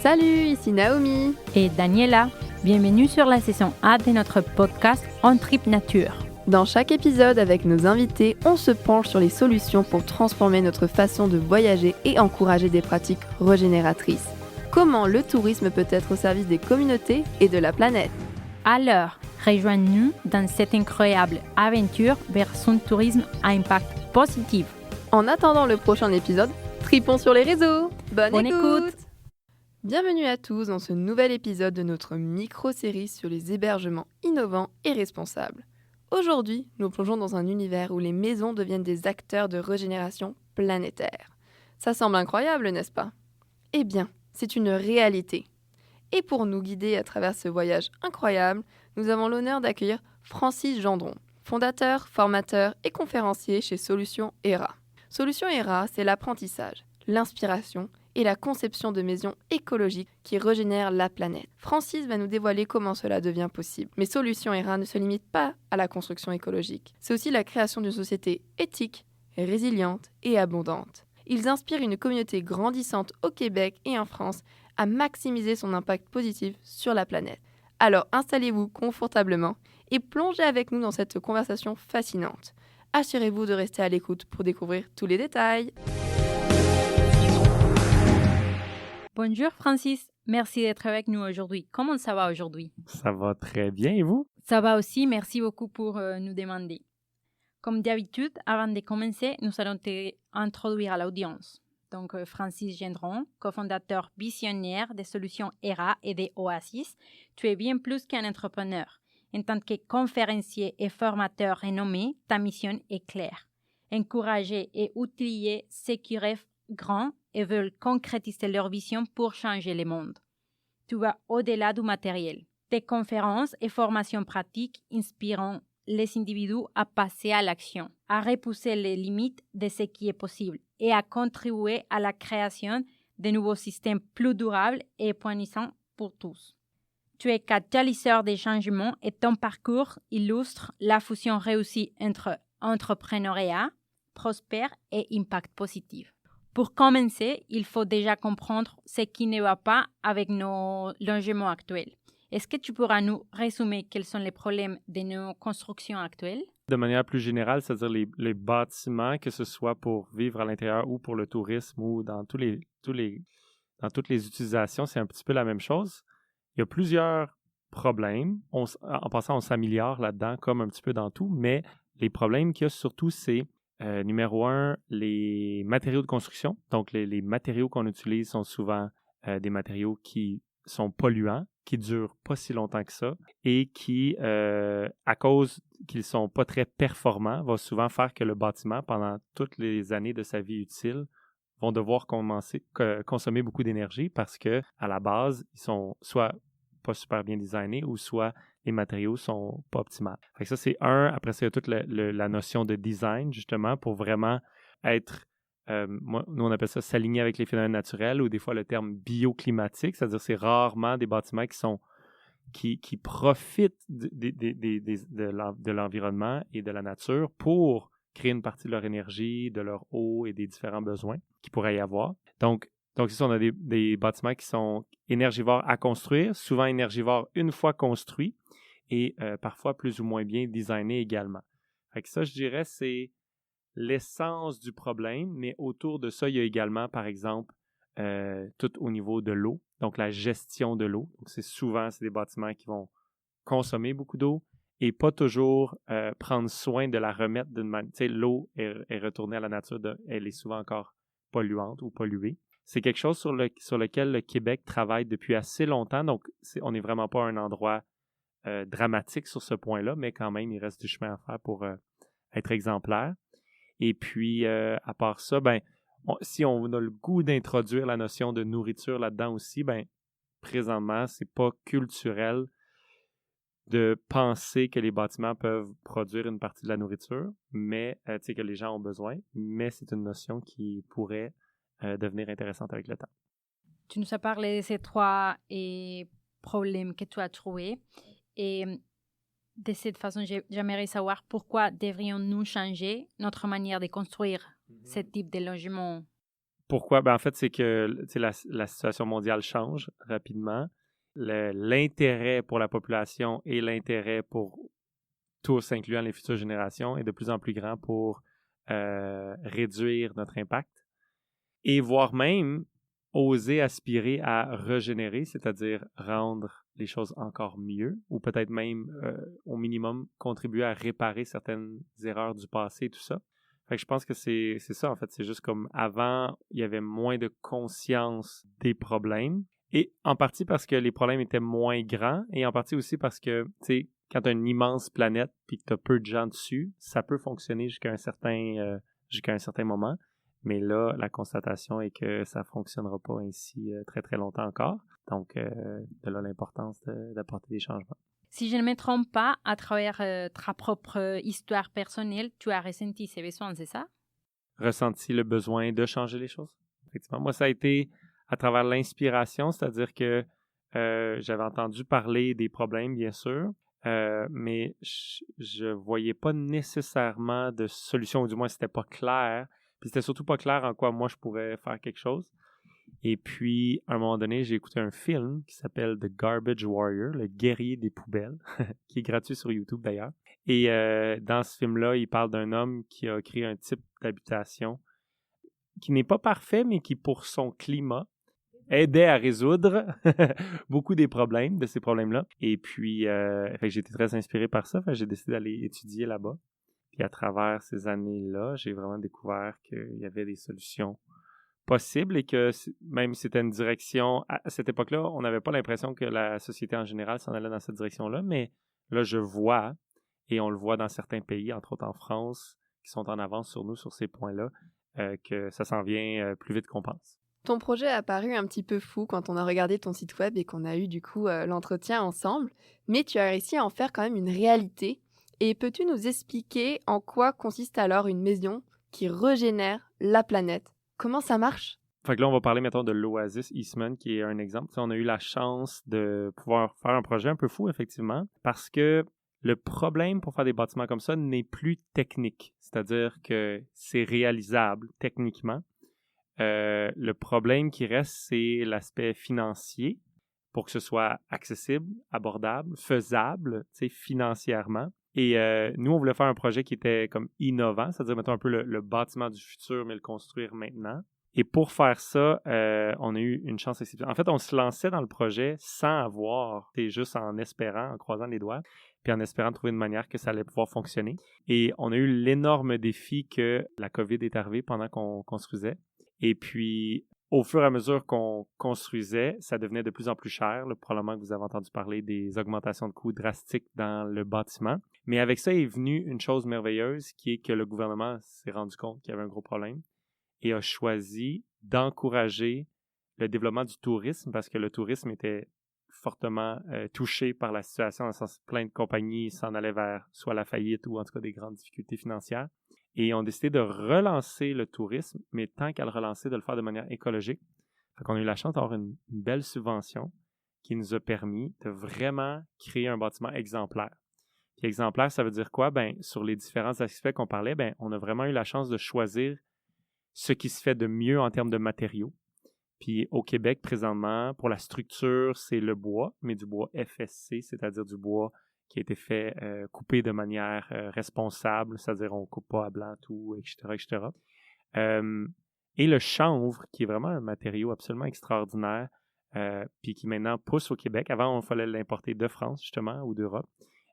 Salut, ici Naomi et Daniela. Bienvenue sur la saison 1 de notre podcast On Trip Nature. Dans chaque épisode, avec nos invités, on se penche sur les solutions pour transformer notre façon de voyager et encourager des pratiques régénératrices. Comment le tourisme peut être au service des communautés et de la planète? Alors, rejoignez-nous dans cette incroyable aventure vers un tourisme à impact positif. En attendant le prochain épisode, tripons sur les réseaux. Bonne écoute. Bienvenue à tous dans ce nouvel épisode de notre micro-série sur les hébergements innovants et responsables. Aujourd'hui, nous plongeons dans un univers où les maisons deviennent des acteurs de régénération planétaire. Ça semble incroyable, n'est-ce pas? Eh bien, c'est une réalité. Et pour nous guider à travers ce voyage incroyable, nous avons l'honneur d'accueillir Francis Gendron, fondateur, formateur et conférencier chez Solutions ERA. Solutions ERA, c'est l'apprentissage, l'inspiration et la conception de maisons écologiques qui régénèrent la planète. Francis va nous dévoiler comment cela devient possible. Mais Solutions ERA ne se limite pas à la construction écologique. C'est aussi la création d'une société éthique, résiliente et abondante. Ils inspirent une communauté grandissante au Québec et en France à maximiser son impact positif sur la planète. Alors installez-vous confortablement et plongez avec nous dans cette conversation fascinante. Assurez-vous de rester à l'écoute pour découvrir tous les détails. Bonjour Francis, merci d'être avec nous aujourd'hui. Comment ça va aujourd'hui? Ça va très bien et vous? Ça va aussi, merci beaucoup pour nous demander. Comme d'habitude, avant de commencer, nous allons t'introduire à l'audience. Donc, Francis Gendron, cofondateur visionnaire des solutions ERA et des Oasis, tu es bien plus qu'un entrepreneur. En tant que conférencier et formateur renommé, ta mission est claire. Encourager et outiller ceux qui rêvent grand et veulent concrétiser leur vision pour changer le monde. Tu vas au-delà du matériel. Tes conférences et formations pratiques inspireront les individus à passer à l'action, à repousser les limites de ce qui est possible et à contribuer à la création de nouveaux systèmes plus durables et épanouissants pour tous. Tu es catalyseur des changements et ton parcours illustre la fusion réussie entre entrepreneuriat, prospère et impact positif. Pour commencer, il faut déjà comprendre ce qui ne va pas avec nos logements actuels. Est-ce que tu pourras nous résumer quels sont les problèmes de nos constructions actuelles? De manière plus générale, c'est-à-dire les bâtiments, que ce soit pour vivre à l'intérieur ou pour le tourisme ou dans toutes les utilisations, c'est un petit peu la même chose. Il y a plusieurs problèmes. En passant, on s'améliore là-dedans, comme un petit peu dans tout, mais les problèmes qu'il y a surtout, c'est numéro 1, les matériaux de construction. Donc, les matériaux qu'on utilise sont souvent des matériaux qui sont polluants, qui durent pas si longtemps que ça et qui, à cause qu'ils sont pas très performants, vont souvent faire que le bâtiment, pendant toutes les années de sa vie utile, vont devoir consommer beaucoup d'énergie parce que à la base, ils sont soit pas super bien designés ou soit les matériaux sont pas optimaux. Fait que ça, c'est un. Après ça, il y a toute la notion de design, justement, pour vraiment être nous, on appelle ça s'aligner avec les phénomènes naturels ou des fois le terme bioclimatique, c'est-à-dire c'est rarement des bâtiments qui profitent de l'environnement et de la nature pour créer une partie de leur énergie, de leur eau et des différents besoins qu'il pourrait y avoir. Donc c'est ça, on a des bâtiments qui sont énergivores à construire, souvent énergivores une fois construits et parfois plus ou moins bien designés également. Fait que ça, je dirais, c'est l'essence du problème, mais autour de ça, il y a également, par exemple, tout au niveau de l'eau, donc la gestion de l'eau. Donc, c'est des bâtiments qui vont consommer beaucoup d'eau et pas toujours prendre soin de la remettre d'une manière. Tu sais, l'eau est retournée à la nature, elle est souvent encore polluante ou polluée. C'est quelque chose sur lequel le Québec travaille depuis assez longtemps, donc on n'est vraiment pas un endroit dramatique sur ce point-là, mais quand même, il reste du chemin à faire pour être exemplaire. Et puis, à part ça, si on a le goût d'introduire la notion de nourriture là-dedans aussi, présentement, c'est pas culturel de penser que les bâtiments peuvent produire une partie de la nourriture, mais que les gens ont besoin, mais c'est une notion qui pourrait devenir intéressante avec le temps. Tu nous as parlé de ces trois problèmes que tu as trouvés et de cette façon, j'aimerais savoir pourquoi devrions-nous changer notre manière de construire ce type de logement? Pourquoi? En fait, c'est que la situation mondiale change rapidement. L'intérêt pour la population et l'intérêt pour tous, incluant les futures générations, est de plus en plus grand pour réduire notre impact et voire même oser aspirer à régénérer, c'est-à-dire rendre les choses encore mieux ou peut-être même au minimum contribuer à réparer certaines erreurs du passé et tout ça. Fait que je pense que c'est ça, en fait. C'est juste comme avant, il y avait moins de conscience des problèmes. Et en partie parce que les problèmes étaient moins grands et en partie aussi parce que, tu sais, quand tu as une immense planète puis que tu as peu de gens dessus, ça peut fonctionner jusqu'à un certain moment. Mais là, la constatation est que ça ne fonctionnera pas ainsi très, très longtemps encore. Donc, de là l'importance d'apporter des changements. Si je ne me trompe pas, à travers ta propre histoire personnelle, tu as ressenti ces besoins, c'est ça? Ressenti le besoin de changer les choses. Effectivement, moi, ça a été à travers l'inspiration, c'est-à-dire que j'avais entendu parler des problèmes, bien sûr, mais je voyais pas nécessairement de solution, ou du moins, c'était pas clair. Puis c'était surtout pas clair en quoi moi je pourrais faire quelque chose. Et puis, à un moment donné, j'ai écouté un film qui s'appelle The Garbage Warrior, le guerrier des poubelles, qui est gratuit sur YouTube d'ailleurs. Et dans ce film-là, il parle d'un homme qui a créé un type d'habitation qui n'est pas parfait, mais qui, pour son climat, aidait à résoudre beaucoup des problèmes, de ces problèmes-là. Et puis, j'ai été très inspiré par ça. J'ai décidé d'aller étudier là-bas. Puis à travers ces années-là, j'ai vraiment découvert qu'il y avait des solutions possible et que même si c'était une direction, à cette époque-là, on n'avait pas l'impression que la société en général s'en allait dans cette direction-là, mais là, je vois, et on le voit dans certains pays, entre autres en France, qui sont en avance sur nous sur ces points-là, que ça s'en vient plus vite qu'on pense. Ton projet a paru un petit peu fou quand on a regardé ton site web et qu'on a eu du coup l'entretien ensemble, mais tu as réussi à en faire quand même une réalité. Et peux-tu nous expliquer en quoi consiste alors une maison qui régénère la planète? Comment ça marche? Fait que là, on va parler, mettons, de l'Oasis Eastman, qui est un exemple. T'sais, on a eu la chance de pouvoir faire un projet un peu fou, effectivement, parce que le problème pour faire des bâtiments comme ça n'est plus technique. C'est-à-dire que c'est réalisable techniquement. Le problème qui reste, c'est l'aspect financier pour que ce soit accessible, abordable, faisable, financièrement. Et nous, on voulait faire un projet qui était comme innovant, c'est-à-dire, mettons, un peu le bâtiment du futur, mais le construire maintenant. Et pour faire ça, on a eu une chance exceptionnelle. En fait, on se lançait dans le projet sans avoir, juste en espérant, en croisant les doigts, puis en espérant trouver une manière que ça allait pouvoir fonctionner. Et on a eu l'énorme défi que la COVID est arrivée pendant qu'on construisait. Et puis, au fur et à mesure qu'on construisait, ça devenait de plus en plus cher. Là, probablement que vous avez entendu parler des augmentations de coûts drastiques dans le bâtiment. Mais avec ça est venue une chose merveilleuse qui est que le gouvernement s'est rendu compte qu'il y avait un gros problème et a choisi d'encourager le développement du tourisme parce que le tourisme était fortement touché par la situation dans le sens plein de compagnies s'en allaient vers soit la faillite ou en tout cas des grandes difficultés financières. Et ont décidé de relancer le tourisme, mais tant qu'à le relancer, de le faire de manière écologique. Fait qu'on a eu la chance d'avoir une belle subvention qui nous a permis de vraiment créer un bâtiment exemplaire. Puis exemplaire, ça veut dire quoi? Ben, sur les différents aspects qu'on parlait, ben, on a vraiment eu la chance de choisir ce qui se fait de mieux en termes de matériaux. Puis au Québec, présentement, pour la structure, c'est le bois, mais du bois FSC, c'est-à-dire du bois qui a été fait coupé de manière responsable, c'est-à-dire on ne coupe pas à blanc tout, etc., etc. Et le chanvre, qui est vraiment un matériau absolument extraordinaire, puis qui maintenant pousse au Québec. Avant, il fallait l'importer de France, justement, ou d'Europe.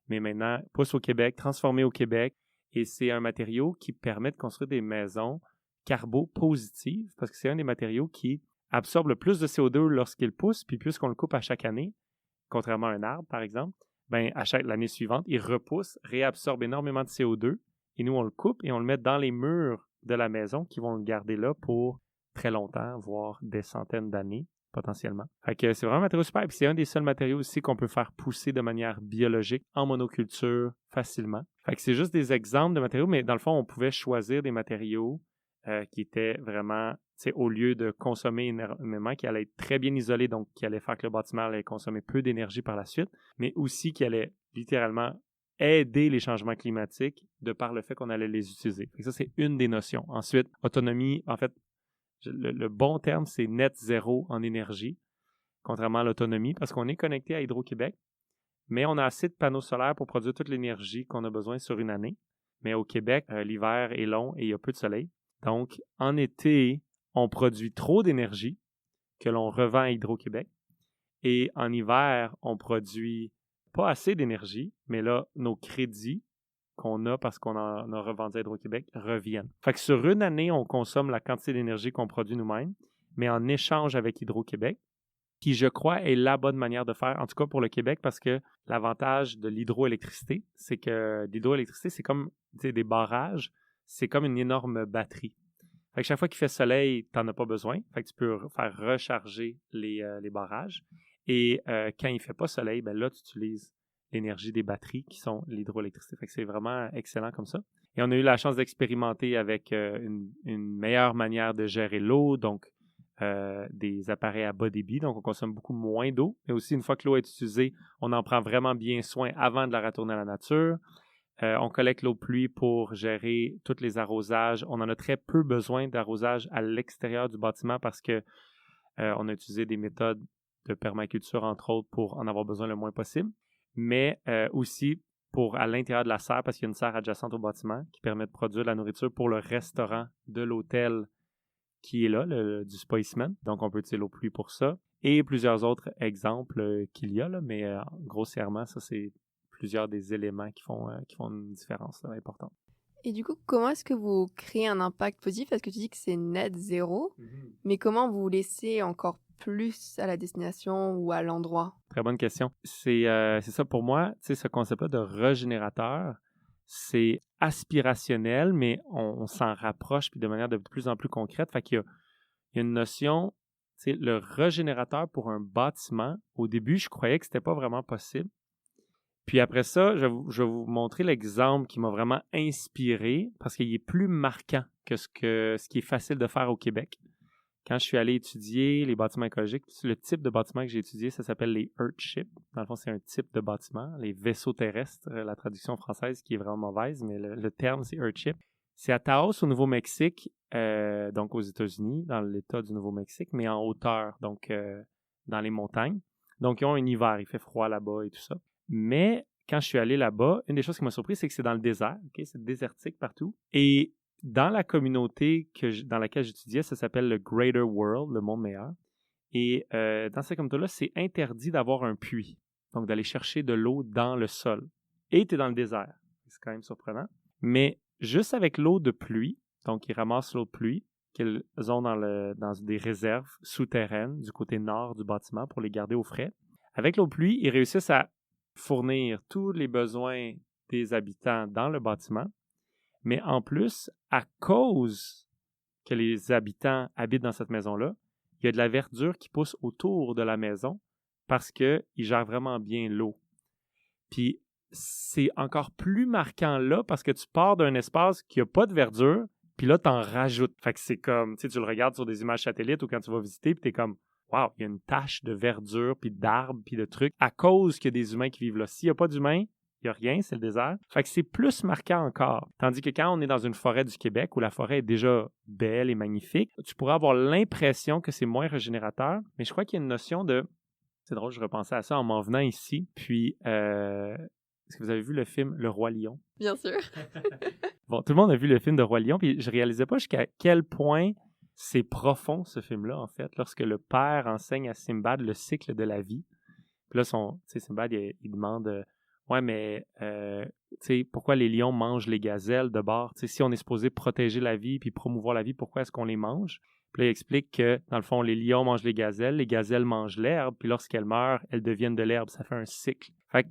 Mais maintenant, pousse au Québec, transformé au Québec. Et c'est un matériau qui permet de construire des maisons carbo-positives, parce que c'est un des matériaux qui absorbe le plus de CO2 lorsqu'il pousse, puis puisqu'on le coupe à chaque année, contrairement à un arbre, par exemple, ben, l'année suivante, il repousse, réabsorbe énormément de CO2, et nous, on le coupe et on le met dans les murs de la maison qui vont le garder là pour très longtemps, voire des centaines d'années, potentiellement. Fait que c'est vraiment un matériau super. Puis c'est un des seuls matériaux aussi qu'on peut faire pousser de manière biologique en monoculture facilement. Fait que c'est juste des exemples de matériaux, mais dans le fond, on pouvait choisir des matériaux qui étaient vraiment, au lieu de consommer énormément, qui allaient être très bien isolés, donc qui allaient faire que le bâtiment allait consommer peu d'énergie par la suite, mais aussi qui allaient littéralement aider les changements climatiques de par le fait qu'on allait les utiliser. Et ça, c'est une des notions. Ensuite, autonomie, en fait, Le bon terme, c'est net zéro en énergie, contrairement à l'autonomie, parce qu'on est connecté à Hydro-Québec, mais on a assez de panneaux solaires pour produire toute l'énergie qu'on a besoin sur une année. Mais au Québec, l'hiver est long et il y a peu de soleil. Donc, en été, on produit trop d'énergie que l'on revend à Hydro-Québec. Et en hiver, on produit pas assez d'énergie, mais là, nos crédits qu'on a parce qu'on en a revendu à Hydro-Québec reviennent. Fait que sur une année, on consomme la quantité d'énergie qu'on produit nous-mêmes, mais en échange avec Hydro-Québec, qui, je crois, est la bonne manière de faire, en tout cas pour le Québec, parce que l'avantage de l'hydroélectricité, c'est que l'hydroélectricité, c'est comme des barrages, c'est comme une énorme batterie. Fait que chaque fois qu'il fait soleil, tu n'en as pas besoin. Fait que tu peux faire recharger les barrages. Et quand il ne fait pas soleil, ben là, tu utilises l'énergie des batteries qui sont l'hydroélectricité. Fait que c'est vraiment excellent comme ça. Et on a eu la chance d'expérimenter avec une meilleure manière de gérer l'eau, donc des appareils à bas débit, donc on consomme beaucoup moins d'eau. Mais aussi, une fois que l'eau est utilisée, on en prend vraiment bien soin avant de la retourner à la nature. On collecte l'eau de pluie pour gérer tous les arrosages. On en a très peu besoin d'arrosage à l'extérieur du bâtiment parce que on a utilisé des méthodes de permaculture, entre autres, pour en avoir besoin le moins possible. Mais aussi pour à l'intérieur de la serre, parce qu'il y a une serre adjacente au bâtiment qui permet de produire de la nourriture pour le restaurant de l'hôtel qui est là, du Spa Eastman. Donc, on peut utiliser l'eau de pluie pour ça. Et plusieurs autres exemples qu'il y a, là, mais grossièrement, ça, c'est plusieurs des éléments qui font une différence là, importante. Et du coup, comment est-ce que vous créez un impact positif? Parce que tu dis que c'est net zéro, mais comment vous laissez encore plus à la destination ou à l'endroit? Très bonne question. C'est ça pour moi, tu sais, ce concept-là de régénérateur, c'est aspirationnel, mais on s'en rapproche puis de manière de plus en plus concrète. Fait qu'il y a une notion, tu sais, le régénérateur pour un bâtiment, au début, je croyais que c'était pas vraiment possible. Puis après ça, je vais vous montrer l'exemple qui m'a vraiment inspiré parce qu'il est plus marquant que ce qui est facile de faire au Québec. Quand je suis allé étudier les bâtiments écologiques, le type de bâtiment que j'ai étudié, ça s'appelle les Earthships. Dans le fond, c'est un type de bâtiment, les vaisseaux terrestres, la traduction française qui est vraiment mauvaise, mais le terme, c'est Earthship. C'est à Taos, au Nouveau-Mexique, donc aux États-Unis, dans l'État du Nouveau-Mexique, mais en hauteur, donc dans les montagnes. Donc, ils ont un hiver, il fait froid là-bas et tout ça. Mais quand je suis allé là-bas, une des choses qui m'a surpris, c'est que c'est dans le désert, okay? C'est désertique partout. Et dans la communauté dans laquelle j'étudiais, ça s'appelle le Greater World, le monde meilleur. Et dans cette communauté-là, c'est interdit d'avoir un puits, donc d'aller chercher de l'eau dans le sol. Et tu es dans le désert. C'est quand même surprenant. Mais juste avec l'eau de pluie, donc ils ramassent l'eau de pluie qu'ils ont dans des réserves souterraines du côté nord du bâtiment pour les garder au frais. Avec l'eau de pluie, ils réussissent à fournir tous les besoins des habitants dans le bâtiment. Mais en plus, à cause que les habitants habitent dans cette maison-là, il y a de la verdure qui pousse autour de la maison parce qu'ils gèrent vraiment bien l'eau. Puis, c'est encore plus marquant là parce que tu pars d'un espace qui n'a pas de verdure, puis là, tu en rajoutes. Fait que c'est comme, tu sais, tu le regardes sur des images satellites ou quand tu vas visiter, puis tu es comme, wow, il y a une tache de verdure, puis d'arbres, puis de trucs à cause qu'il y a des humains qui vivent là. S'il n'y a pas d'humains, il n'y a rien, c'est le désert. Fait que c'est plus marquant encore. Tandis que quand on est dans une forêt du Québec où la forêt est déjà belle et magnifique, tu pourrais avoir l'impression que c'est moins régénérateur, mais je crois qu'il y a une notion de... C'est drôle, je repensais à ça en m'en venant ici. Puis, est-ce que vous avez vu le film Le Roi Lion? Bien sûr. Bon, tout le monde a vu le film de Roi Lion, puis je réalisais pas jusqu'à quel point c'est profond, ce film-là, en fait, lorsque le père enseigne à Simbad le cycle de la vie. Puis là, Simbad, il demande... Ouais, mais pourquoi les lions mangent les gazelles de bord? Si on est supposé protéger la vie puis promouvoir la vie, pourquoi est-ce qu'on les mange? Puis là, il explique que, dans le fond, les lions mangent les gazelles mangent l'herbe, puis lorsqu'elles meurent, elles deviennent de l'herbe. Ça fait un cycle. Fait que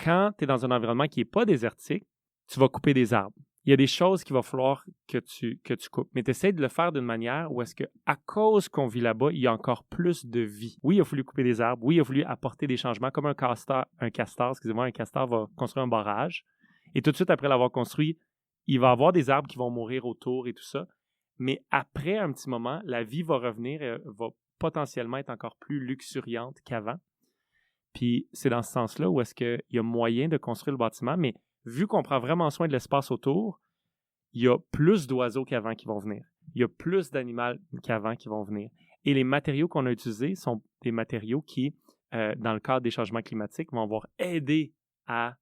quand tu es dans un environnement qui n'est pas désertique, tu vas couper des arbres. Il y a des choses qu'il va falloir que tu coupes. Mais tu essaies de le faire d'une manière où est-ce que, à cause qu'on vit là-bas, il y a encore plus de vie. Oui, il a fallu couper des arbres. Oui, il a fallu apporter des changements. Comme un castor va construire un barrage. Et tout de suite après l'avoir construit, il va avoir des arbres qui vont mourir autour et tout ça. Mais après un petit moment, la vie va revenir et va potentiellement être encore plus luxuriante qu'avant. Puis c'est dans ce sens-là où est-ce qu'il y a moyen de construire le bâtiment, mais vu qu'on prend vraiment soin de l'espace autour, il y a plus d'oiseaux qu'avant qui vont venir. il y a plus d'animaux qu'avant qui vont venir. Et les matériaux qu'on a utilisés sont des matériaux qui, dans le cadre des changements climatiques, vont avoir aidé à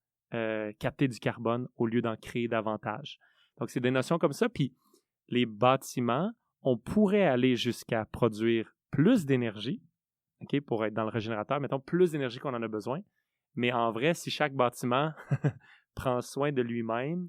capter du carbone au lieu d'en créer davantage. Donc, c'est des notions comme ça. Puis, les bâtiments, on pourrait aller jusqu'à produire plus d'énergie, okay, pour être dans le régénérateur, mettons, plus d'énergie qu'on en a besoin. Mais en vrai, si chaque bâtiment prend soin de lui-même,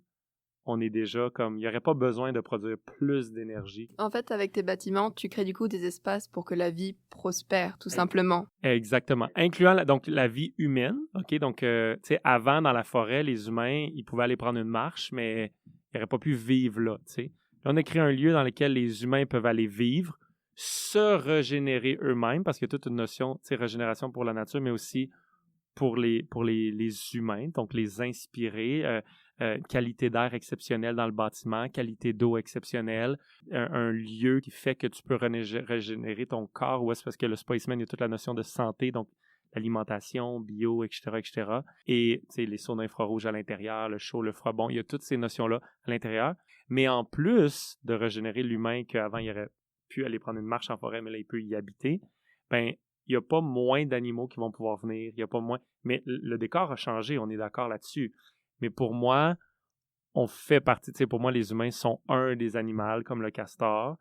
on est déjà comme, il n'y aurait pas besoin de produire plus d'énergie. En fait, avec tes bâtiments, tu crées du coup des espaces pour que la vie prospère, tout simplement. Exactement. Incluant donc la vie humaine. OK, donc, tu sais, avant, dans la forêt, les humains, ils pouvaient aller prendre une marche, mais ils n'auraient pas pu vivre là, tu sais. Là, on a créé un lieu dans lequel les humains peuvent aller vivre, se régénérer eux-mêmes, parce qu'il y a toute une notion, tu sais, régénération pour la nature, mais aussi pour les humains, donc les inspirer, qualité d'air exceptionnelle dans le bâtiment, qualité d'eau exceptionnelle, un lieu qui fait que tu peux régénérer ton corps, ou est-ce parce que le Spaceman, il y a toute la notion de santé, donc l'alimentation, bio, etc., etc. Et les saunas infrarouges à l'intérieur, le chaud, le froid, bon, il y a toutes ces notions-là à l'intérieur. Mais en plus de régénérer l'humain qu'avant, il aurait pu aller prendre une marche en forêt, mais là, il peut y habiter, ben il n'y a pas moins d'animaux qui vont pouvoir venir, il n'y a pas moins... Mais le décor a changé, on est d'accord là-dessus. Mais pour moi, on fait partie... Tu sais, pour moi, les humains sont un des animaux, comme le castor.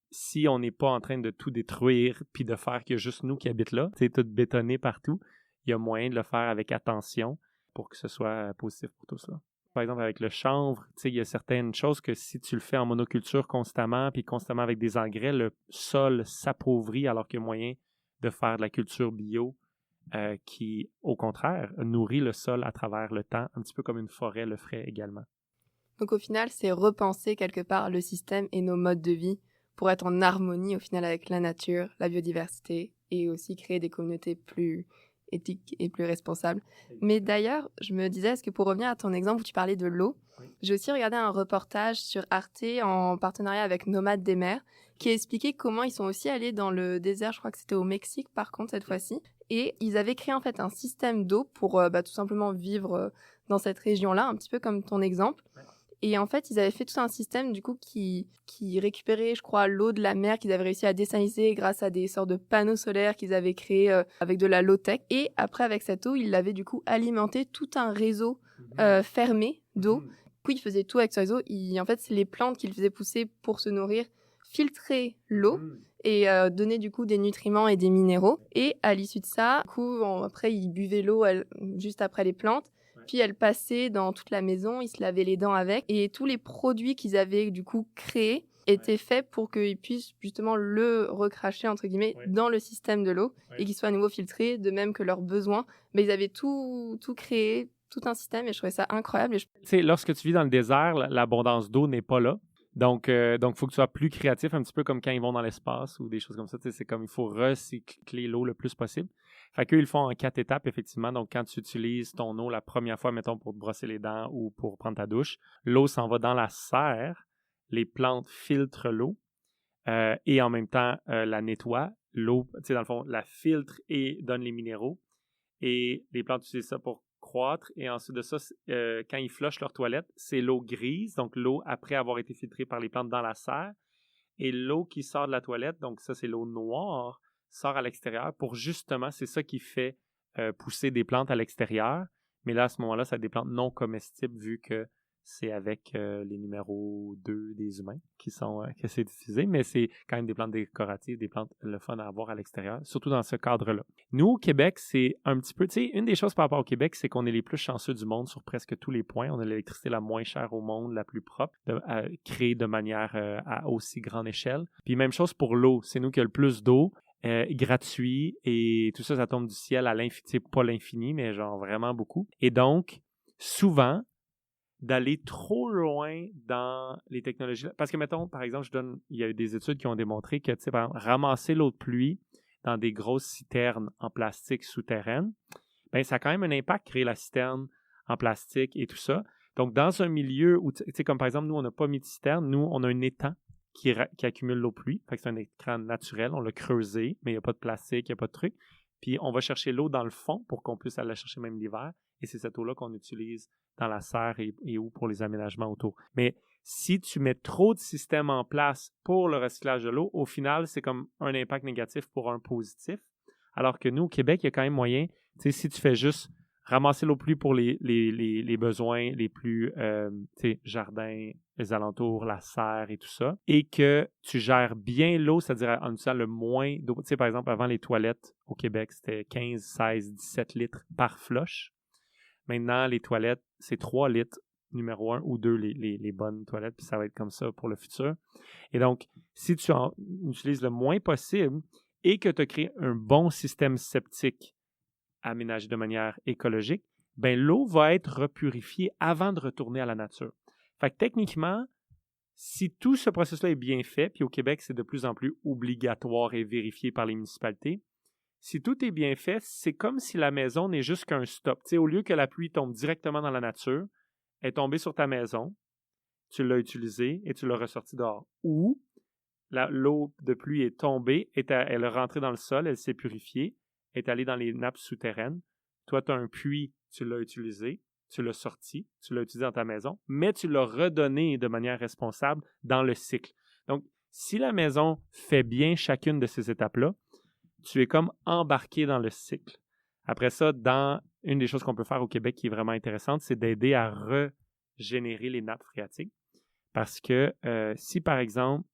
Si on n'est pas en train de tout détruire puis de faire qu'il y a juste nous qui habitons là, tu sais, tout bétonné partout, il y a moyen de le faire avec attention pour que ce soit positif pour tous là. Par exemple, avec le chanvre, tu sais, il y a certaines choses que si tu le fais en monoculture constamment puis constamment avec des engrais, le sol s'appauvrit alors qu'il y a moyen de faire de la culture bio qui, au contraire, nourrit le sol à travers le temps, un petit peu comme une forêt le ferait également. Donc au final, c'est repenser quelque part le système et nos modes de vie pour être en harmonie au final avec la nature, la biodiversité et aussi créer des communautés plus éthiques et plus responsables. Mais d'ailleurs, je me disais, est-ce que pour revenir à ton exemple où tu parlais de l'eau, j'ai aussi regardé un reportage sur Arte en partenariat avec Nomades des mers qui expliquait comment ils sont aussi allés dans le désert, je crois que c'était au Mexique par contre cette fois-ci, et ils avaient créé en fait un système d'eau pour tout simplement vivre dans cette région-là, un petit peu comme ton exemple. Et en fait, ils avaient fait tout un système du coup qui récupérait, je crois, l'eau de la mer qu'ils avaient réussi à désaliniser grâce à des sortes de panneaux solaires qu'ils avaient créés avec de la low-tech. Et après, avec cette eau, ils l'avaient du coup alimenté tout un réseau fermé d'eau. Du coup, ils faisaient tout avec ce réseau. En fait, c'est les plantes qu'ils faisaient pousser pour se nourrir, filtraient l'eau et donnaient du coup des nutriments et des minéraux. Et à l'issue de ça, du coup, après, ils buvaient l'eau juste après les plantes. Puis elle passait dans toute la maison, ils se lavaient les dents avec. Et tous les produits qu'ils avaient du coup créés étaient faits pour qu'ils puissent justement le recracher, entre guillemets, dans le système de l'eau et qu'il soit à nouveau filtré, de même que leurs besoins. Mais ils avaient tout créé, tout un système et je trouvais ça incroyable. Tu sais, lorsque tu vis dans le désert, l'abondance d'eau n'est pas là. Donc, il faut que tu sois plus créatif, un petit peu comme quand ils vont dans l'espace ou des choses comme ça. C'est comme il faut recycler l'eau le plus possible. Fait qu'eux, ils le font en 4 étapes, effectivement. Donc, quand tu utilises ton eau la première fois, mettons, pour te brosser les dents ou pour prendre ta douche, l'eau s'en va dans la serre. Les plantes filtrent l'eau et en même temps, la nettoient. L'eau, tu sais, dans le fond, la filtre et donne les minéraux. Et les plantes utilisent ça pour croître. Et ensuite de ça, quand ils flushent leur toilette, c'est l'eau grise, donc l'eau après avoir été filtrée par les plantes dans la serre. Et l'eau qui sort de la toilette, donc ça, c'est l'eau noire, sort à l'extérieur pour justement, c'est ça qui fait pousser des plantes à l'extérieur. Mais là, à ce moment-là, c'est des plantes non comestibles vu que c'est avec les numéros 2 des humains qui sont que c'est utilisé, mais c'est quand même des plantes décoratives, des plantes le fun à avoir à l'extérieur, surtout dans ce cadre-là. Nous, au Québec, c'est un petit peu, tu sais, une des choses par rapport au Québec, c'est qu'on est les plus chanceux du monde sur presque tous les points. On a l'électricité la moins chère au monde, la plus propre, créée de manière à aussi grande échelle. Puis même chose pour l'eau, c'est nous qui avons le plus d'eau. Gratuit et tout ça, ça tombe du ciel à l'infini, pas l'infini, mais genre vraiment beaucoup. Et donc, souvent, d'aller trop loin dans les technologies. Parce que, mettons, par exemple, il y a eu des études qui ont démontré que, tu sais, par exemple, ramasser l'eau de pluie dans des grosses citernes en plastique souterraines, bien, ça a quand même un impact, créer la citerne en plastique et tout ça. Donc, dans un milieu où, tu sais, comme par exemple, nous, on n'a pas mis de citerne, nous, on a un étang qui accumule l'eau de pluie. Fait que c'est un écran naturel, on l'a creusé, mais il n'y a pas de plastique, il n'y a pas de truc. Puis, on va chercher l'eau dans le fond pour qu'on puisse aller la chercher même l'hiver. Et c'est cette eau-là qu'on utilise dans la serre et où pour les aménagements autour. Mais Si tu mets trop de systèmes en place pour le recyclage de l'eau, au final, c'est comme un impact négatif pour un positif. Alors que nous, au Québec, il y a quand même moyen, si tu fais juste ramasser l'eau pluie pour les besoins les plus, jardins, les alentours, la serre et tout ça, et que tu gères bien l'eau, c'est-à-dire en utilisant le moins d'eau. Tu sais, par exemple, avant les toilettes au Québec, c'était 15, 16, 17 litres par flush. Maintenant, les toilettes, c'est 3 litres numéro 1 ou 2, les bonnes toilettes, puis ça va être comme ça pour le futur. Et donc, si tu en utilises le moins possible et que tu as créé un bon système septique aménagé de manière écologique, ben l'eau va être repurifiée avant de retourner à la nature. Fait que techniquement, si tout ce processus-là est bien fait, puis au Québec, c'est de plus en plus obligatoire et vérifié par les municipalités, si tout est bien fait, c'est comme si la maison n'est juste qu'un stop. Tu sais, au lieu que la pluie tombe directement dans la nature, elle est tombée sur ta maison, tu l'as utilisée et tu l'as ressortie dehors. Ou l'eau de pluie est tombée, elle est rentrée dans le sol, elle s'est purifiée, est allée dans les nappes souterraines. Toi, tu as un puits, tu l'as utilisé, tu l'as sorti, tu l'as utilisé dans ta maison, mais tu l'as redonné de manière responsable dans le cycle. Donc, si la maison fait bien chacune de ces étapes-là, tu es comme embarqué dans le cycle. Après ça, une des choses qu'on peut faire au Québec qui est vraiment intéressante, c'est d'aider à régénérer les nappes phréatiques. Parce que si, par exemple,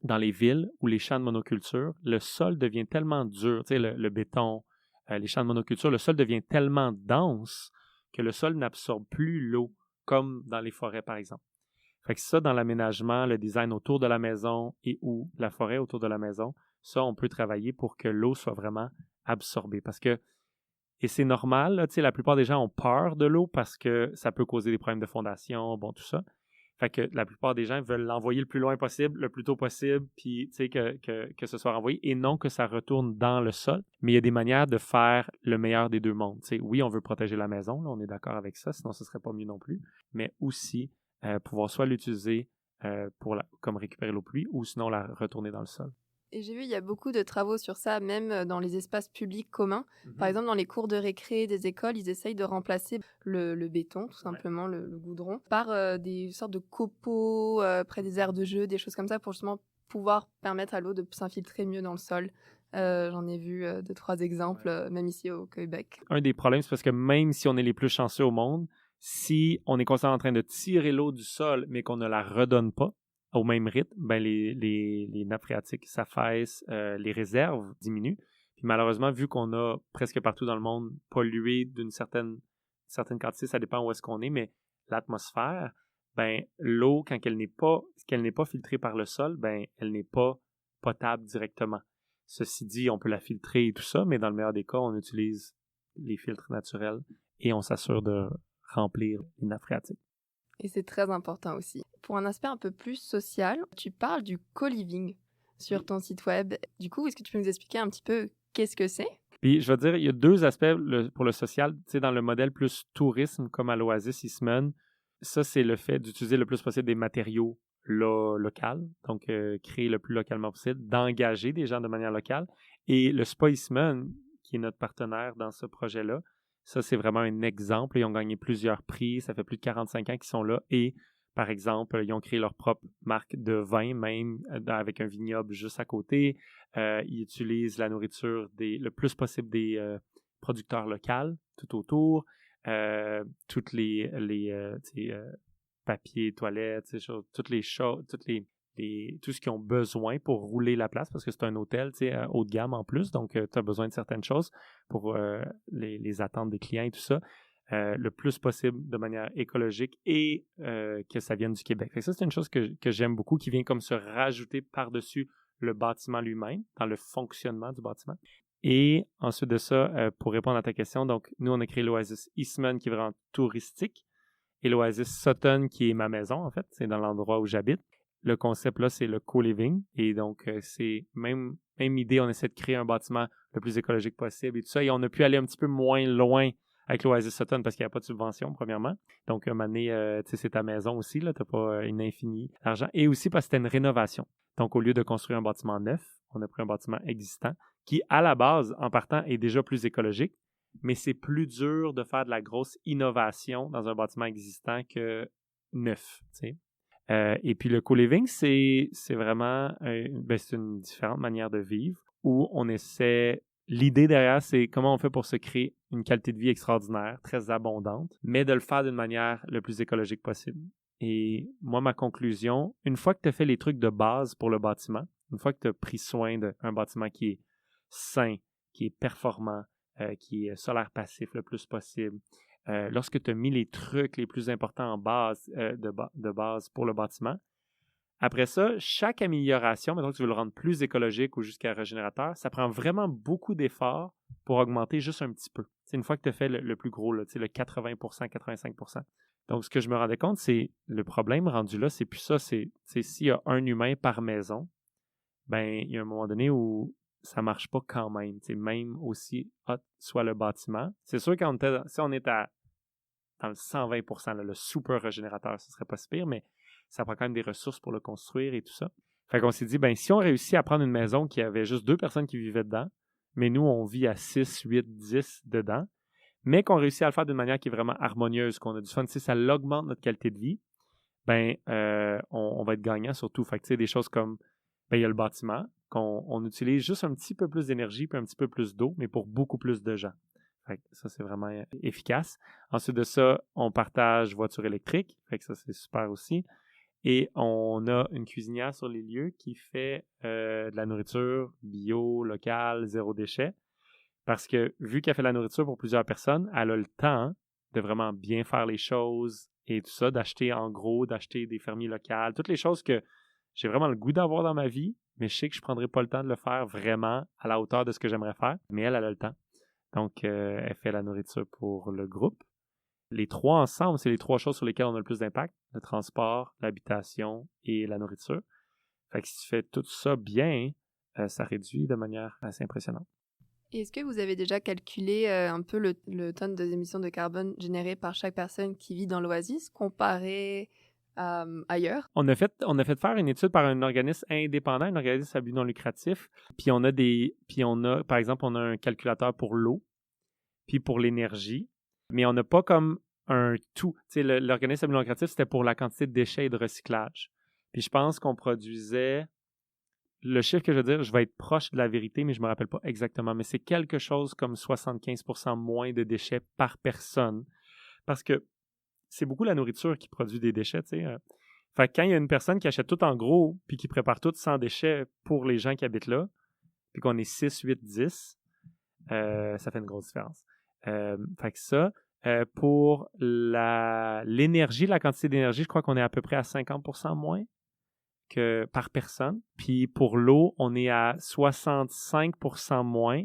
dans les villes ou les champs de monoculture, le sol devient tellement dur, tu sais, le béton, les champs de monoculture, le sol devient tellement dense que le sol n'absorbe plus l'eau, comme dans les forêts, par exemple. Fait que ça, dans l'aménagement, le design autour de la maison et ou la forêt autour de la maison, ça, on peut travailler pour que l'eau soit vraiment absorbée. Parce que, et c'est normal, là, tu sais, la plupart des gens ont peur de l'eau parce que ça peut causer des problèmes de fondation, bon, tout ça. Fait que la plupart des gens veulent l'envoyer le plus loin possible, le plus tôt possible, puis tu sais, que ce soit renvoyé, et non que ça retourne dans le sol. Mais il y a des manières de faire le meilleur des deux mondes. Tu sais, oui, on veut protéger la maison, là, on est d'accord avec ça, sinon ce serait pas mieux non plus, mais aussi pouvoir soit l'utiliser comme récupérer l'eau pluie, ou sinon la retourner dans le sol. Et j'ai vu, il y a beaucoup de travaux sur ça, même dans les espaces publics communs. Par exemple, dans les cours de récré des écoles, ils essayent de remplacer le béton, tout simplement, le goudron, par des sortes de copeaux près des aires de jeu, des choses comme ça, pour justement pouvoir permettre à l'eau de s'infiltrer mieux dans le sol. J'en ai vu 2-3 exemples, même ici au Québec. Un des problèmes, c'est parce que même si on est les plus chanceux au monde, si on est constamment en train de tirer l'eau du sol, mais qu'on ne la redonne pas au même rythme, ben les nappes phréatiques s'affaissent, les réserves diminuent. Puis malheureusement, vu qu'on a presque partout dans le monde pollué d'une certaine quantité, ça dépend où est-ce qu'on est, mais l'atmosphère, ben l'eau, quand qu'elle n'est pas filtrée par le sol, ben elle n'est pas potable directement. Ceci dit, on peut la filtrer et tout ça, mais dans le meilleur des cas, on utilise les filtres naturels et on s'assure de remplir les nappes phréatiques. Et c'est très important aussi. Pour un aspect un peu plus social, tu parles du co-living sur ton site web. Du coup, est-ce que tu peux nous expliquer un petit peu qu'est-ce que c'est? Puis, je vais dire, il y a deux aspects pour le social. Tu sais, dans le modèle plus tourisme, comme à l'Oasis Eastman, ça, c'est le fait d'utiliser le plus possible des matériaux locaux, donc créer le plus localement possible, d'engager des gens de manière locale. Et le Spa Eastman, qui est notre partenaire dans ce projet-là, ça, c'est vraiment un exemple. Ils ont gagné plusieurs prix. Ça fait plus de 45 ans qu'ils sont là. Et, par exemple, ils ont créé leur propre marque de vin, même avec un vignoble juste à côté. Ils utilisent la nourriture le plus possible des producteurs locaux tout autour. Toutes les papiers, toilettes, toutes les choses, tout ce qu'ils ont besoin pour rouler la place, parce que c'est un hôtel haut de gamme en plus, donc tu as besoin de certaines choses pour les attentes des clients et tout ça, le plus possible de manière écologique et que ça vienne du Québec. Fait que ça, c'est une chose que j'aime beaucoup, qui vient comme se rajouter par-dessus le bâtiment lui-même, dans le fonctionnement du bâtiment. Et ensuite de ça, pour répondre à ta question, donc nous, on a créé l'Oasis Eastman qui est vraiment touristique et l'Oasis Sutton qui est ma maison, en fait, c'est dans l'endroit où j'habite. Le concept, là, c'est le co-living. Et donc, c'est même idée. On essaie de créer un bâtiment le plus écologique possible et tout ça. Et on a pu aller un petit peu moins loin avec l'Oasis Sutton parce qu'il n'y a pas de subvention, premièrement. Donc, un moment donné, tu sais, c'est ta maison aussi. Tu n'as pas une infinie d'argent. Et aussi parce que c'était une rénovation. Donc, au lieu de construire un bâtiment neuf, on a pris un bâtiment existant qui, à la base, en partant, est déjà plus écologique. Mais c'est plus dur de faire de la grosse innovation dans un bâtiment existant que neuf, tu sais. Et puis le co-living, c'est vraiment c'est une différente manière de vivre où on essaie... L'idée derrière, c'est comment on fait pour se créer une qualité de vie extraordinaire, très abondante, mais de le faire d'une manière le plus écologique possible. Et moi, ma conclusion, une fois que tu as fait les trucs de base pour le bâtiment, une fois que tu as pris soin d'un bâtiment qui est sain, qui est performant, qui est solaire passif le plus possible, lorsque tu as mis les trucs les plus importants en base, de base pour le bâtiment, après ça, chaque amélioration, mettons que tu veux le rendre plus écologique ou jusqu'à régénérateur, ça prend vraiment beaucoup d'efforts pour augmenter juste un petit peu. C'est une fois que tu as fait le plus gros, là, le 80%, 85%. Donc, ce que je me rendais compte, c'est le problème rendu là, c'est plus ça. C'est s'il y a un humain par maison, ben il y a un moment donné où ça marche pas quand même. Même aussi hot soit le bâtiment. C'est sûr si on est dans le 120%, là, le super régénérateur, ce serait pas si pire, mais ça prend quand même des ressources pour le construire et tout ça. Fait qu'on s'est dit, ben si on réussit à prendre une maison qui avait juste 2 personnes qui vivaient dedans, mais nous, on vit à 6, 8, 10 dedans, mais qu'on réussit à le faire d'une manière qui est vraiment harmonieuse, qu'on a du fun, ça l'augmente notre qualité de vie, ben on va être gagnant surtout. Fait que des choses comme, ben il y a le bâtiment, qu'on utilise juste un petit peu plus d'énergie puis un petit peu plus d'eau, mais pour beaucoup plus de gens. Fait que ça, c'est vraiment efficace. Ensuite de ça, on partage voiture électrique. Fait que ça, c'est super aussi. Et on a une cuisinière sur les lieux qui fait de la nourriture bio, locale, zéro déchet. Parce que vu qu'elle fait de la nourriture pour plusieurs personnes, elle a le temps de vraiment bien faire les choses et tout ça, d'acheter en gros, d'acheter des fermiers locaux, toutes les choses que j'ai vraiment le goût d'avoir dans ma vie, mais je sais que je ne prendrai pas le temps de le faire vraiment à la hauteur de ce que j'aimerais faire. Mais elle a le temps. Donc, elle fait la nourriture pour le groupe. Les 3 ensemble, c'est les 3 choses sur lesquelles on a le plus d'impact. Le transport, l'habitation et la nourriture. Fait que si tu fais tout ça bien, ça réduit de manière assez impressionnante. Est-ce que vous avez déjà calculé un peu le tonne d'émissions de carbone générées par chaque personne qui vit dans l'Oasis comparé ailleurs? On a fait faire une étude par un organisme indépendant, un organisme à but non lucratif. Puis on a, par exemple, on a un calculateur pour l'eau, puis pour l'énergie. Mais on n'a pas comme un tout. Tu sais, l'organisme à but non lucratif, c'était pour la quantité de déchets et de recyclage. Puis je pense qu'on produisait, le chiffre que je veux dire, je vais être proche de la vérité, mais je ne me rappelle pas exactement. Mais c'est quelque chose comme 75% moins de déchets par personne. Parce que c'est beaucoup la nourriture qui produit des déchets, tu sais. Fait que quand il y a une personne qui achète tout en gros, puis qui prépare tout sans déchets pour les gens qui habitent là, puis qu'on est 6, 8, 10, ça fait une grosse différence. Fait que ça, pour l'énergie, la quantité d'énergie, je crois qu'on est à peu près à 50% moins que par personne. Puis pour l'eau, on est à 65% moins.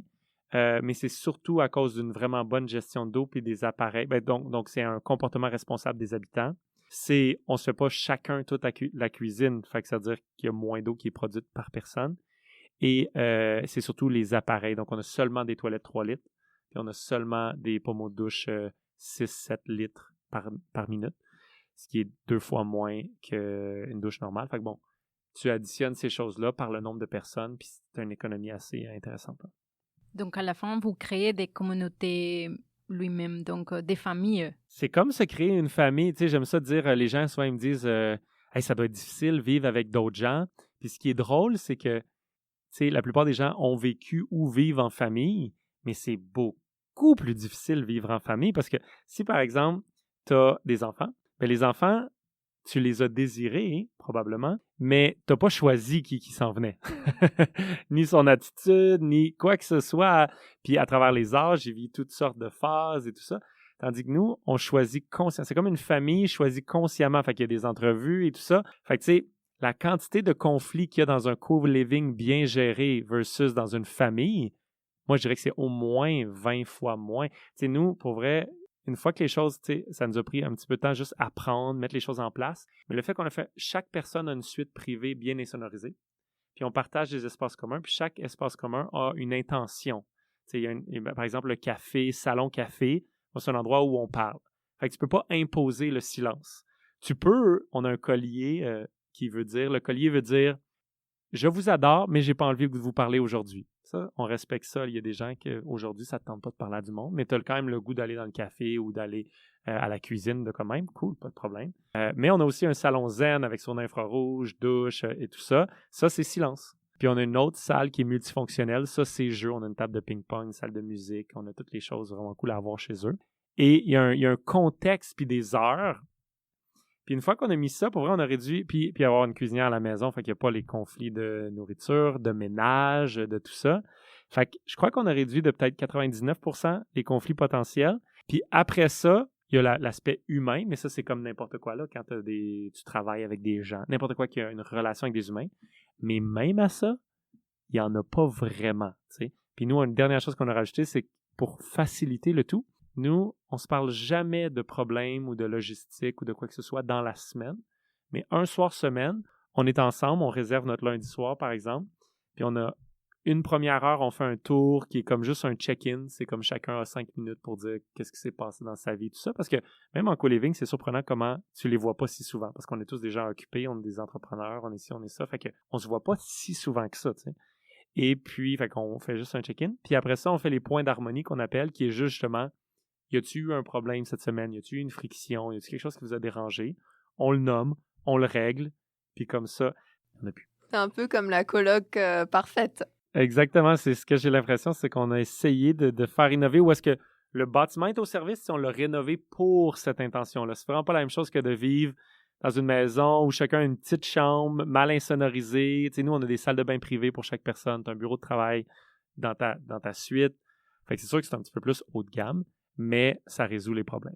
Mais c'est surtout à cause d'une vraiment bonne gestion d'eau puis des appareils. Donc, c'est un comportement responsable des habitants. On ne se fait pas chacun toute la cuisine. Fait que ça veut dire qu'il y a moins d'eau qui est produite par personne. Et c'est surtout les appareils. Donc, on a seulement des toilettes 3 litres. Puis on a seulement des pommeaux de douche 6-7 litres par minute. Ce qui est 2 fois moins qu'une douche normale. Fait que bon, tu additionnes ces choses-là par le nombre de personnes, puis c'est une économie assez intéressante. Donc, à la fin, vous créez des communautés lui-même, donc des familles. C'est comme se créer une famille. Tu sais, j'aime ça dire, les gens, souvent, ils me disent hey, ça doit être difficile vivre avec d'autres gens. Puis ce qui est drôle, c'est que, tu sais, la plupart des gens ont vécu ou vivent en famille, mais c'est beaucoup plus difficile vivre en famille parce que si, par exemple, tu as des enfants, bien, les enfants, tu les as désirés, probablement, mais tu n'as pas choisi qui s'en venait. Ni son attitude, ni quoi que ce soit. Puis à travers les âges, j'ai vu toutes sortes de phases et tout ça. Tandis que nous, on choisit consciemment. C'est comme une famille choisit consciemment. Fait qu'il y a des entrevues et tout ça. Fait que tu sais, la quantité de conflits qu'il y a dans un co-living bien géré versus dans une famille, moi, je dirais que c'est au moins 20 fois moins. Tu sais, nous, pour vrai, une fois que les choses, tu sais, ça nous a pris un petit peu de temps juste apprendre, mettre les choses en place. Mais le fait qu'on a fait, chaque personne a une suite privée bien insonorisée. Puis on partage des espaces communs. Puis chaque espace commun a une intention. Tu sais, par exemple, le café, salon café, c'est un endroit où on parle. Fait que tu peux pas imposer le silence. Tu peux, on a un collier qui veut dire, le collier veut dire, je vous adore, mais j'ai pas envie de vous parler aujourd'hui. Ça, on respecte ça. Il y a des gens qu'aujourd'hui, ça ne te tente pas de parler à du monde, mais tu as quand même le goût d'aller dans le café ou d'aller à la cuisine de quand même. Cool, pas de problème. Mais on a aussi un salon zen avec son infrarouge, douche et tout ça. Ça, c'est silence. Puis on a une autre salle qui est multifonctionnelle. Ça, c'est jeu. On a une table de ping-pong, une salle de musique. On a toutes les choses vraiment cool à avoir chez eux. Et il y a un contexte puis des heures. Puis une fois qu'on a mis ça, pour vrai, on a réduit, puis avoir une cuisinière à la maison, fait qu'il n'y a pas les conflits de nourriture, de ménage, de tout ça. Fait que je crois qu'on a réduit de peut-être 99% les conflits potentiels. Puis après ça, il y a l'aspect humain, mais ça, c'est comme n'importe quoi, là, quand tu travailles avec des gens, n'importe quoi qui a une relation avec des humains. Mais même à ça, il n'y en a pas vraiment, tu sais. Puis nous, une dernière chose qu'on a rajoutée, c'est que pour faciliter le tout, nous, on se parle jamais de problèmes ou de logistique ou de quoi que ce soit dans la semaine. Mais un soir semaine, on est ensemble, on réserve notre lundi soir, par exemple. Puis on a une première heure, on fait un tour qui est comme juste un check-in. C'est comme chacun a 5 minutes pour dire qu'est-ce qui s'est passé dans sa vie, tout ça. Parce que même en co-living, c'est surprenant comment tu les vois pas si souvent. Parce qu'on est tous des gens occupés, on est des entrepreneurs, on est ci, on est ça. Fait qu'on se voit pas si souvent que ça, tu sais. Et puis, fait qu'on fait juste un check-in. Puis après ça, on fait les points d'harmonie qu'on appelle, qui est juste justement, y a-tu eu un problème cette semaine? Y a-tu eu une friction? Y a-tu quelque chose qui vous a dérangé? On le nomme, on le règle, puis comme ça, on a pu. C'est un peu comme la coloc parfaite. Exactement, c'est ce que j'ai l'impression, c'est qu'on a essayé de faire innover, ou est-ce que le bâtiment est au service si on l'a rénové pour cette intention-là. C'est vraiment pas la même chose que de vivre dans une maison où chacun a une petite chambre mal insonorisée. Tu sais, nous, on a des salles de bain privées pour chaque personne. Tu as un bureau de travail dans ta suite. Fait que c'est sûr que c'est un petit peu plus haut de gamme, mais ça résout les problèmes.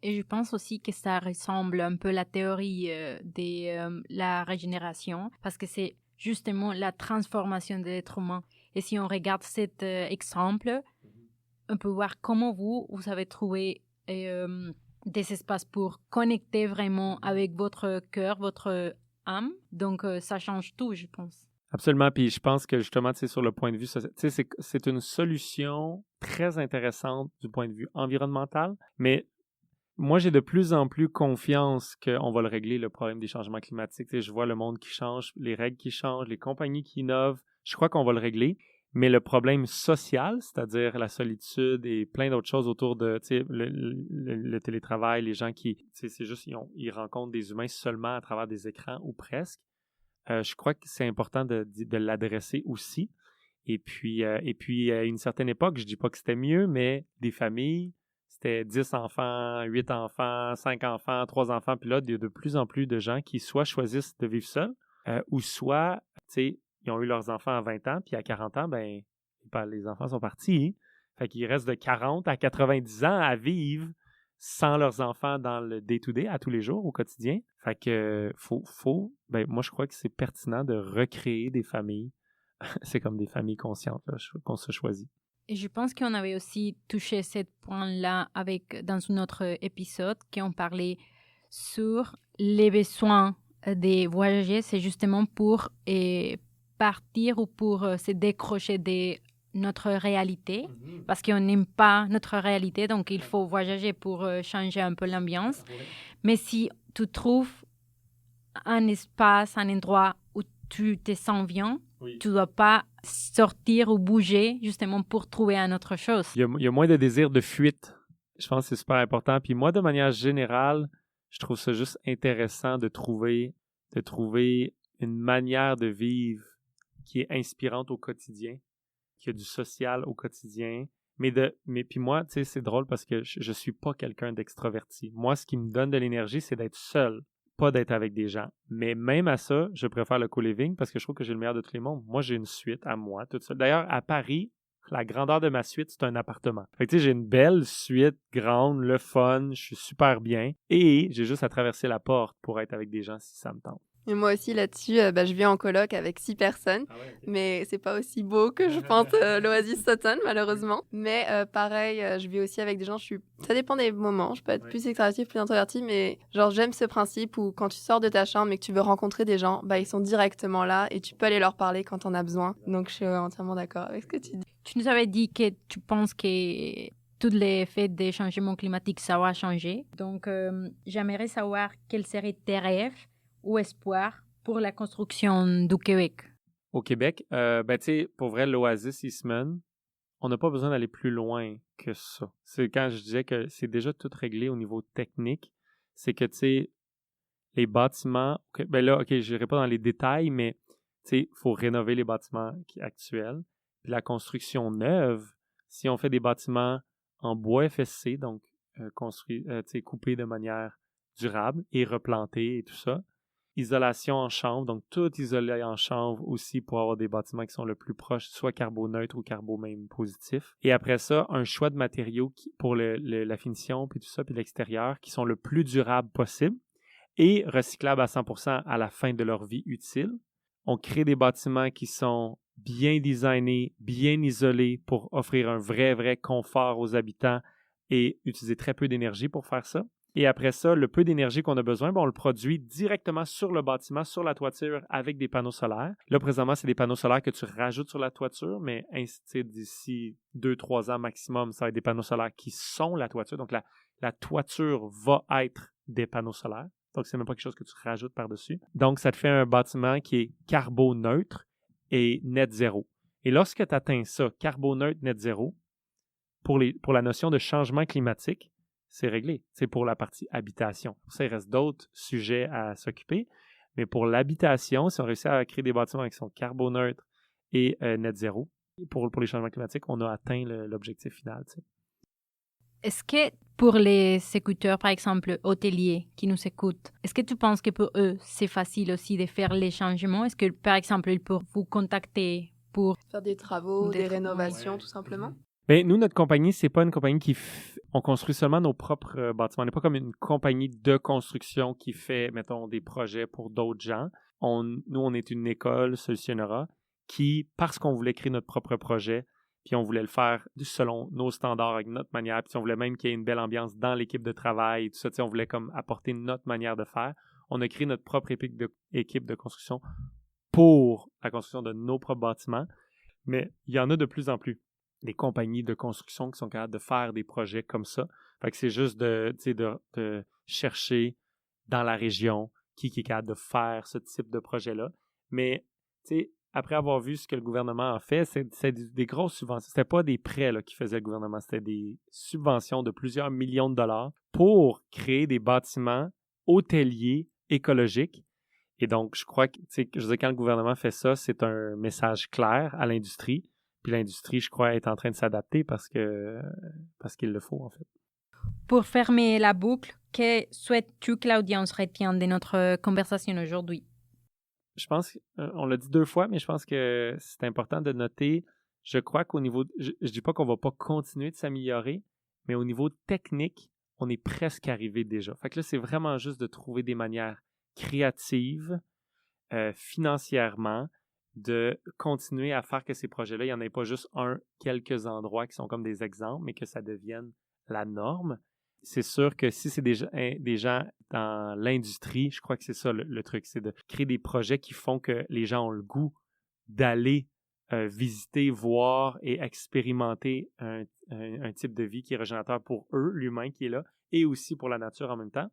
Et je pense aussi que ça ressemble un peu à la théorie de la régénération, parce que c'est justement la transformation de l'être humain. Et si on regarde cet exemple, on peut voir comment vous avez trouvé des espaces pour connecter vraiment avec votre cœur, votre âme. Donc, ça change tout, je pense. Absolument. Puis je pense que justement, sur le point de vue social, c'est une solution très intéressante du point de vue environnemental, mais moi, j'ai de plus en plus confiance qu'on va le régler, le problème des changements climatiques. Tu sais, je vois le monde qui change, les règles qui changent, les compagnies qui innovent. Je crois qu'on va le régler. Mais le problème social, c'est-à-dire la solitude et plein d'autres choses autour de le télétravail, les gens qui, c'est juste, ils rencontrent des humains seulement à travers des écrans ou presque. Je crois que c'est important de l'adresser aussi. Et puis, à une certaine époque, je dis pas que c'était mieux, mais des familles, c'était 10 enfants, 8 enfants, 5 enfants, 3 enfants. Puis là, il y a de plus en plus de gens qui soit choisissent de vivre seuls, ou soit, tu sais, ils ont eu leurs enfants à 20 ans, puis à 40 ans, ben les enfants sont partis. Fait qu'ils restent de 40 à 90 ans à vivre sans leurs enfants dans le day-to-day, à tous les jours, au quotidien. Fait que moi, je crois que c'est pertinent de recréer des familles. C'est comme des familles conscientes là, qu'on se choisit. Et je pense qu'on avait aussi touché ce point-là dans un autre épisode, qu'on parlait sur les besoins des voyageurs. C'est justement pour partir ou pour se décrocher de notre réalité, parce qu'on n'aime pas notre réalité, donc il faut voyager pour changer un peu l'ambiance. Mais si tu trouves un espace, un endroit où tu te sens bien, tu ne dois pas sortir ou bouger justement pour trouver une autre chose. Il y a moins de désir de fuite. Je pense que c'est super important. Puis moi, de manière générale, je trouve ça juste intéressant de trouver une manière de vivre qui est inspirante au quotidien, qui a du social au quotidien. Mais puis moi, tu sais, c'est drôle parce que je suis pas quelqu'un d'extraverti. Moi, ce qui me donne de l'énergie, c'est d'être seul, pas d'être avec des gens. Mais même à ça, je préfère le co-living parce que je trouve que j'ai le meilleur de tous les mondes. Moi, j'ai une suite à moi, toute seule. D'ailleurs, à Paris, la grandeur de ma suite, c'est un appartement. Fait que tu sais, j'ai une belle suite, grande, le fun, je suis super bien. Et j'ai juste à traverser la porte pour être avec des gens si ça me tente. Et moi aussi, là-dessus, je vis en coloc avec 6 personnes, okay. Mais c'est pas aussi beau que je pense l'Oasis Sutton, malheureusement. Mais pareil, je vis aussi avec des gens, ça dépend des moments, je peux être plus extravertie, plus introvertie, mais genre j'aime ce principe où quand tu sors de ta chambre et que tu veux rencontrer des gens, ils sont directement là et tu peux aller leur parler quand t'en as besoin. Donc je suis entièrement d'accord avec ce que tu dis. Tu nous avais dit que tu penses que tous les effets des changements climatiques, ça va changer. Donc j'aimerais savoir quels seraient tes rêves ou espoir pour la construction du Québec? Au Québec, pour vrai, l'Oasis Eastman, on n'a pas besoin d'aller plus loin que ça. C'est quand je disais que c'est déjà tout réglé au niveau technique, c'est que, tu sais, les bâtiments, je n'irai pas dans les détails, mais, tu sais, il faut rénover les bâtiments actuels. Puis la construction neuve, si on fait des bâtiments en bois FSC, donc coupés de manière durable et replantés et tout ça, isolation en chanvre, donc tout isolé en chanvre aussi pour avoir des bâtiments qui sont le plus proches, soit carboneutre ou carbo même positif. Et après ça, un choix de matériaux pour la finition, puis tout ça, puis l'extérieur, qui sont le plus durables possible et recyclables à 100% à la fin de leur vie utile. On crée des bâtiments qui sont bien designés, bien isolés pour offrir un vrai confort aux habitants et utiliser très peu d'énergie pour faire ça. Et après ça, le peu d'énergie qu'on a besoin, on le produit directement sur le bâtiment, sur la toiture, avec des panneaux solaires. Là, présentement, c'est des panneaux solaires que tu rajoutes sur la toiture, mais d'ici 2-3 ans maximum, ça va être des panneaux solaires qui sont la toiture. Donc, la toiture va être des panneaux solaires. Donc, c'est même pas quelque chose que tu rajoutes par-dessus. Donc, ça te fait un bâtiment qui est carboneutre et net zéro. Et lorsque tu atteins ça, carboneutre, net zéro, pour la notion de changement climatique, c'est réglé. C'est pour la partie habitation. Pour ça, il reste d'autres sujets à s'occuper. Mais pour l'habitation, si on réussit à créer des bâtiments qui sont carboneutres et net zéro, pour les changements climatiques, on a atteint l'objectif final. T'sais. Est-ce que pour les écouteurs, par exemple, hôteliers qui nous écoutent, est-ce que tu penses que pour eux, c'est facile aussi de faire les changements? Est-ce que, par exemple, ils peuvent vous contacter pour faire des travaux, des rénovations, tout simplement? Bien, nous, notre compagnie, c'est pas une compagnie on construit seulement nos propres bâtiments. On n'est pas comme une compagnie de construction qui fait, mettons, des projets pour d'autres gens. Nous, on est une école, Solutionnera, qui, parce qu'on voulait créer notre propre projet, puis on voulait le faire selon nos standards, avec notre manière, puis on voulait même qu'il y ait une belle ambiance dans l'équipe de travail, et tout ça, on voulait comme apporter notre manière de faire. On a créé notre propre équipe de construction pour la construction de nos propres bâtiments, mais il y en a de plus en plus. Des compagnies de construction qui sont capables de faire des projets comme ça. Fait que c'est juste de chercher dans la région qui est capable de faire ce type de projet-là. Mais, après avoir vu ce que le gouvernement a fait, c'est des grosses subventions. C'était pas des prêts qui faisait le gouvernement, c'était des subventions de plusieurs millions de dollars pour créer des bâtiments hôteliers écologiques. Et donc, je crois que, quand le gouvernement fait ça, c'est un message clair à l'industrie. Puis l'industrie, je crois, est en train de s'adapter parce qu'il le faut, en fait. Pour fermer la boucle, que souhaites-tu que l'audience retienne de notre conversation aujourd'hui? Je pense qu'on l'a dit 2 fois, mais je pense que c'est important de noter. Je crois qu'au niveau... Je dis pas qu'on va pas continuer de s'améliorer, mais au niveau technique, on est presque arrivé déjà. Fait que là, c'est vraiment juste de trouver des manières créatives, financièrement, de continuer à faire que ces projets-là, il n'y en ait pas juste quelques endroits qui sont comme des exemples, mais que ça devienne la norme. C'est sûr que si c'est des gens dans l'industrie, je crois que c'est ça le truc, c'est de créer des projets qui font que les gens ont le goût d'aller visiter, voir et expérimenter un type de vie qui est régénérateur pour eux, l'humain qui est là, et aussi pour la nature en même temps.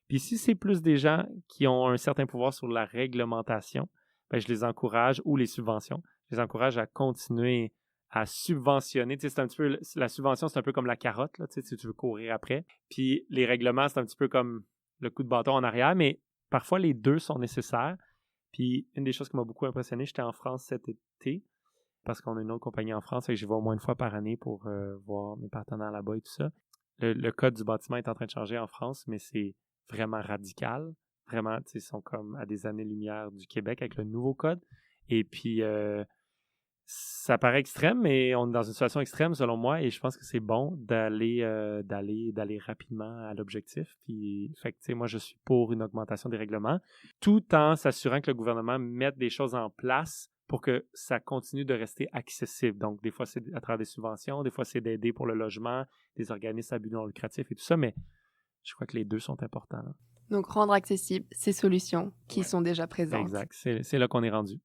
Puis si c'est plus des gens qui ont un certain pouvoir sur la réglementation, ben, je les encourage, ou les subventions, je les encourage à continuer à subventionner. Tu sais, c'est un petit peu, la subvention, c'est un peu comme la carotte, là, tu sais, si tu veux courir après. Puis les règlements, c'est un petit peu comme le coup de bâton en arrière, mais parfois les deux sont nécessaires. Puis une des choses qui m'a beaucoup impressionné, j'étais en France cet été, parce qu'on a une autre compagnie en France, et j'y vais au moins une fois par année pour voir mes partenaires là-bas et tout ça. Le code du bâtiment est en train de changer en France, mais c'est vraiment radical. Vraiment, ils sont comme à des années-lumière du Québec avec le nouveau code. Et puis, ça paraît extrême, mais on est dans une situation extrême selon moi, et je pense que c'est bon d'aller rapidement à l'objectif. Puis, fait que, moi, je suis pour une augmentation des règlements, tout en s'assurant que le gouvernement mette des choses en place pour que ça continue de rester accessible. Donc, des fois, c'est à travers des subventions, des fois, c'est d'aider pour le logement, des organismes à but non lucratif et tout ça, mais je crois que les deux sont importants. Là. Donc, rendre accessibles ces solutions qui sont déjà présentes. Exact. C'est là qu'on est rendu.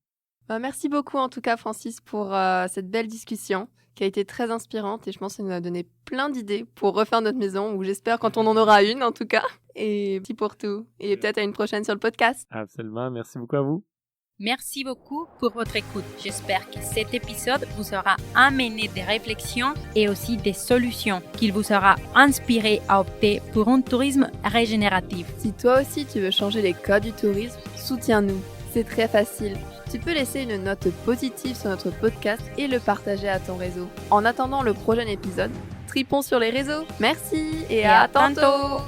Merci beaucoup, en tout cas, Francis, pour cette belle discussion qui a été très inspirante. Et je pense que ça nous a donné plein d'idées pour refaire notre maison, ou j'espère quand on en aura une, en tout cas. Et merci pour tout. Et peut-être à une prochaine sur le podcast. Absolument. Merci beaucoup à vous. Merci beaucoup pour votre écoute. J'espère que cet épisode vous aura amené des réflexions et aussi des solutions, qu'il vous aura inspiré à opter pour un tourisme régénératif. Si toi aussi tu veux changer les codes du tourisme, soutiens-nous. C'est très facile. Tu peux laisser une note positive sur notre podcast et le partager à ton réseau. En attendant le prochain épisode, tripons sur les réseaux. Merci et à tantôt.